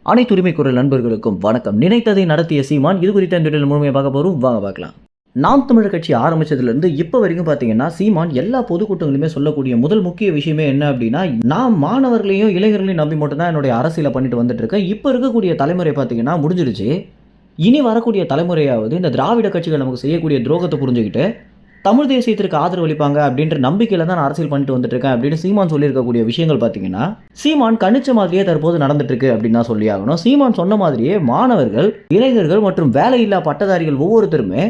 அனைத்து உரிமை குரல் நண்பர்களுக்கும் வணக்கம். நினைத்ததை நடத்திய சீமான் இது குறித்த இந்த முழுமையை பார்க்க போகிறோம். வாங்க பார்க்கலாம். நாம் தமிழர் கட்சி ஆரம்பிச்சதுலேருந்து இப்போ வரைக்கும் பார்த்தீங்கன்னா சீமான் எல்லா பொதுக்கூட்டங்களுமே சொல்லக்கூடிய முதல் முக்கிய விஷயமே என்ன அப்படின்னா, நான் மாணவர்களையும் இளைஞர்களையும் நம்பி மட்டும்தான் என்னுடைய அரசியலை பண்ணிட்டு வந்துட்டு இருக்கேன். இப்போ இருக்கக்கூடிய தலைமுறை பார்த்தீங்கன்னா முடிஞ்சிருச்சு. இனி வரக்கூடிய தலைமுறையாவது இந்த திராவிட கட்சிகள் நமக்கு செய்யக்கூடிய துரோகத்தை புரிஞ்சுக்கிட்டு தமிழ் தேசியத்திற்கு ஆதரவு அளிப்பாங்க அப்படின்ற நம்பிக்கையில தான் நான் அரசியல் பண்ணிட்டு வந்துட்டு இருக்கேன் அப்படின்னு சீமான் சொல்லியிருக்கக்கூடிய விஷயங்கள் பார்த்தீங்கன்னா, சீமான் கணிச்ச மாதிரியே தற்போது நடந்துட்டு இருக்கு அப்படின்னு தான் சொல்லி ஆகணும். சீமான் சொன்ன மாதிரியே மாணவர்கள், இளைஞர்கள் மற்றும் வேலையில்லா பட்டதாரிகள் ஒவ்வொருத்தருமே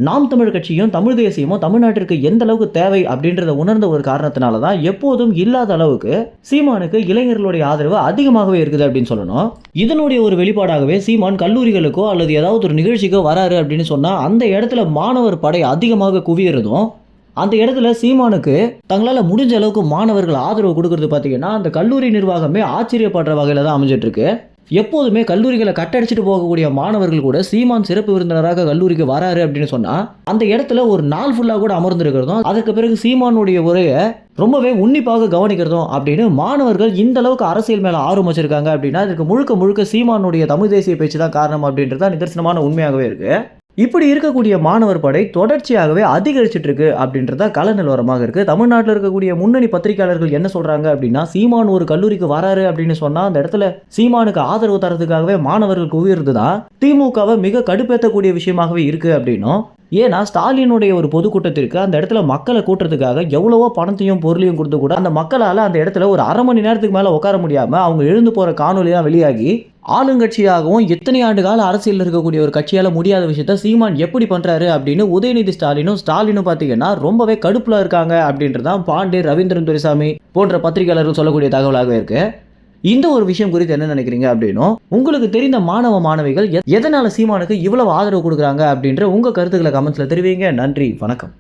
நாம் தமிழ் கட்சியும் தமிழ் தேசியமும் தமிழ்நாட்டிற்கு எந்த அளவுக்கு தேவை அப்படின்றத உணர்ந்த ஒரு காரணத்தினால தான் எப்போதும் இல்லாத அளவுக்கு சீமானுக்கு இளைஞர்களுடைய ஆதரவு அதிகமாகவே இருக்குது அப்படின்னு சொல்லணும். இதனுடைய ஒரு வெளிப்பாடாகவே சீமான் கல்லூரிகளுக்கோ அல்லது ஏதாவது ஒரு நிகழ்ச்சிக்கோ வராரு அப்படின்னு சொன்னா அந்த இடத்துல மாணவர் படை அதிகமாக குவியறதும், அந்த இடத்துல சீமானுக்கு தங்களால் முடிஞ்ச அளவுக்கு மாணவர்கள் ஆதரவு கொடுக்கறது பார்த்தீங்கன்னா அந்த கல்லூரி நிர்வாகமே ஆச்சரியப்படுற வகையில் தான் அமைஞ்சிட்டு இருக்கு. எப்போதுமே கல்லூரிகளை கட்டடிச்சிட்டு போகக்கூடிய மாணவர்கள் கூட சீமான் சிறப்பு விருந்தினராக கல்லூரிக்கு வராரு அப்படின்னு சொன்னா அந்த இடத்துல ஒரு நாள் ஃபுல்லாக கூட அமர்ந்திருக்கிறதும், அதற்கு பிறகு சீமானுடைய உரையை ரொம்பவே உன்னிப்பாக கவனிக்கிறதும் அப்படின்னு மாணவர்கள் இந்த அளவுக்கு அரசியல் மேல ஆர்வம் வச்சிருக்காங்க அப்படின்னா இதுக்கு முழுக்க முழுக்க சீமானுடைய தமிழ் தேசிய பேச்சு தான் காரணம் அப்படின்றது நிதர்சனமான உண்மையாகவே இருக்கு. இப்படி இருக்கக்கூடிய மாணவர் படை தொடர்ச்சியாகவே அதிகரிச்சுட்டு இருக்கு அப்படின்றத கள நிலவரமாக இருக்கு. தமிழ்நாட்டில் இருக்கக்கூடிய முன்னணி பத்திரிகையாளர்கள் என்ன சொல்றாங்க அப்படின்னா, சீமான் ஒரு கல்லூரிக்கு வராரு அப்படின்னு சொன்னா அந்த இடத்துல சீமானுக்கு ஆதரவு தரதுக்காகவே மாணவர்கள் குவியறது தான் திமுகவை மிக கடுப்பேற்றக்கூடிய விஷயமாகவே இருக்கு அப்படின்னும், ஏன்னா ஸ்டாலினுடைய ஒரு பொதுக்கூட்டத்திற்கு அந்த இடத்துல மக்களை கூட்டுறதுக்காக எவ்வளவோ பணத்தையும் பொருளையும் கொடுத்து கூட அந்த மக்களால் அந்த இடத்துல ஒரு அரை மணி நேரத்துக்கு மேலே உட்கார முடியாம அவங்க எழுந்து போற காணொலியெல்லாம் வெளியாகி ஆளுங்கட்சியாகவும் எத்தனை ஆண்டு கால அரசியல் இருக்கக்கூடிய ஒரு கட்சியால முடியாத விஷயத்த சீமான் எப்படி பண்றாரு அப்படின்னு உதயநிதி ஸ்டாலினும் பார்த்தீங்கன்னா ரொம்பவே கடுப்புல இருக்காங்க அப்படின்றதான் பாண்டே, ரவீந்திரன் துரைசாமி போன்ற பத்திரிகையாளர்கள் சொல்லக்கூடிய தகவலாகவே இருக்கு. இந்த ஒரு விஷயம் குறித்து என்ன நினைக்கிறீங்க அப்படின்னும், உங்களுக்கு தெரிந்த மாணவ மாணவிகள் எதனால சீமானுக்கு இவ்வளவு ஆதரவு கொடுக்குறாங்க அப்படின்ற உங்க கருத்துக்களை கமெண்ட்ஸ்ல தெரிவிங்க. நன்றி, வணக்கம்.